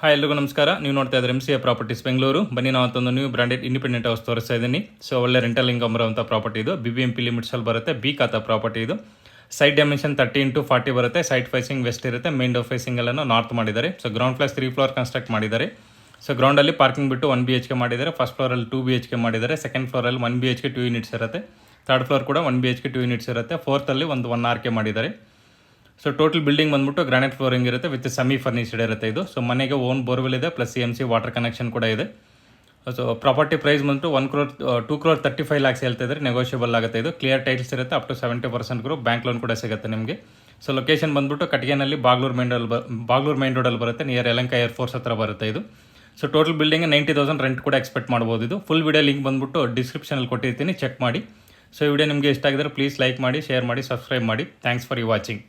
Hi ಎಲ್ರಿಗೂ ನಮಸ್ಕಾರ. ನೀವು ನೋಡ್ತಾ ಇದ್ದಾರೆ MCA ಪ್ರಾಪರ್ಟೀಸ್ ಬೆಂಗಳೂರು. ಬನ್ನಿ ನಾವು ಒಂದು ನ್ಯೂ ಬ್ರಾಂಡೆಡ್ ಇಂಡಿಪೆಂಡೆಂಟ್ ಹೌಸ್ ತೋರಿಸ್ತಾ ಇದ್ದೀನಿ. ಸೊ ಒಳ್ಳೆ ರೆಂಟಲ್ ಇನ್ಕಮ್ ಬರುವಂಥ ಪ್ರಾಪರ್ಟಿ ಇದು. BBMP ಲಿಮಿಟ್ಸಲ್ಲಿ ಬರುತ್ತೆ. ಬಿ ಖಾತಾ ಪ್ರಾಪರ್ಟಿ ಇದು. ಸೈಡ್ ಡೈಮೆನ್ಷನ್ 30x40 ಬರುತ್ತೆ. ಸೈಡ್ ಫೇಸಿಂಗ್ ವೆಸ್ಟ್ ಇರುತ್ತೆ. ಮೇನ್ ಡೋರ್ ಫೇಸಿಂಗ್ ಎಲ್ಲ ನಾರ್ತ್ ಮಾಡಿದ್ದಾರೆ. So ground floor 3 floor construct ಮಾಡಿದ್ದಾರೆ. ಸೊ ಗ್ರೌಂಡಲ್ಲಿ ಪಾರ್ಕಿಂಗ್ ಬಿಟ್ಟು 1 BHK ಮಾಡಿದ್ದಾರೆ. ಫಸ್ಟ್ ಫ್ಲೋರಲ್ಲಿ 2 BHK ಮಾಡಿದ್ದಾರೆ. ಸೆಕೆಂಡ್ ಫ್ಲೋರಲ್ಲಿ 1 BHK 2 ಯೂನಿಟ್ಸ್ ಇರುತ್ತೆ. ಥರ್ಡ್ ಫ್ಲೋರ್ ಕೂಡ 1 BHK 2 ಯೂನಿಟ್ಸ್ ಇರುತ್ತೆ. ಫೋರ್ತಲ್ಲಿ ಒಂದು 1 RK ಮಾಡಿದ್ದಾರೆ. ಸೊ ಟೋಟಲ್ ಬಿಲ್ಡಿಂಗ್ ಬಂದ್ಬಿಟ್ಟು ಗ್ರಾನೈಟ್ ಫ್ಲೋರಿಂಗ್ ಇರುತ್ತೆ ವಿತ್ ಸೆಮಿ ಫರ್ನಿಶ್ಡ್ ಇರುತ್ತೆ ಇದು. ಸೊ ಮನೆಗೆ ಓನ್ ಬೋರ್ವೆಲ್ ಇದೆ, ಪ್ಲಸ್ CMC ವಾಟರ್ ಕನೆಕ್ಷನ್ ಕೂಡ ಇದೆ. ಸೊ ಪ್ರಾಪರ್ಟಿ ಪ್ರೈಸ್ ಬಂತು 2 crore 35 lakhs ಹೇಳ್ತಾ ಇದ್ದಾರೆ. ನೆಗೋಷಿಯಬಲ್ ಆಗುತ್ತೆ ಇದು. ಕ್ಲಿಯರ್ ಟೈಲ್ಸ್ ಇರುತ್ತೆ. ಅಪ್ ಟು 70% ಬ್ಯಾಂಕ್ ಲೋನ್ ಕೂಡ ಸಿಗುತ್ತೆ ನಿಮಗೆ. ಸೊ ಲೊಕೇಶನ್ ಬಂದ್ಬಿಟ್ಟು ಕಟಗಿನಲ್ಲಿ ಬಾಗ್ಲೂರು ಮೈನ್ ರೋಡಲ್ಲಿ ಬರುತ್ತೆ. ನಿಯರ್ ಯಲಹಂಕ ಏರ್ಫೋರ್ಸ್ ಹತ್ರ ಬರುತ್ತೆ ಇದು. ಸೊ ಟೋಟಲ್ ಬಿಲ್ಡಿಂಗ್ 90,000 ರೆಂಟ್ ಕೂಡ ಎಕ್ಸ್ಪೆಕ್ಟ್ ಮಾಡ್ಬೋದು ಇದು. ಫುಲ್ ವಿಡಿಯೋ ಲಿಂಕ್ ಬಂದ್ಬಿಟ್ಟು ಡಿಸ್ಕ್ರಿಪ್ಷನಲ್ಲಿ ಕೊಟ್ಟಿರ್ತೀನಿ, ಚೆಕ್ ಮಾಡಿ. ಸೊ ಈ ವಿಡಿಯೋ ನಿಮಗೆ ಇಷ್ಟ ಆಗಿದ್ರೆ ಪ್ಲೀಸ್ ಲೈಕ್ ಮಾಡಿ, ಶೇರ್ ಮಾಡಿ, ಸಬ್ಸ್ಕ್ರೈಬ್ ಮಾಡಿ. Thanks for watching.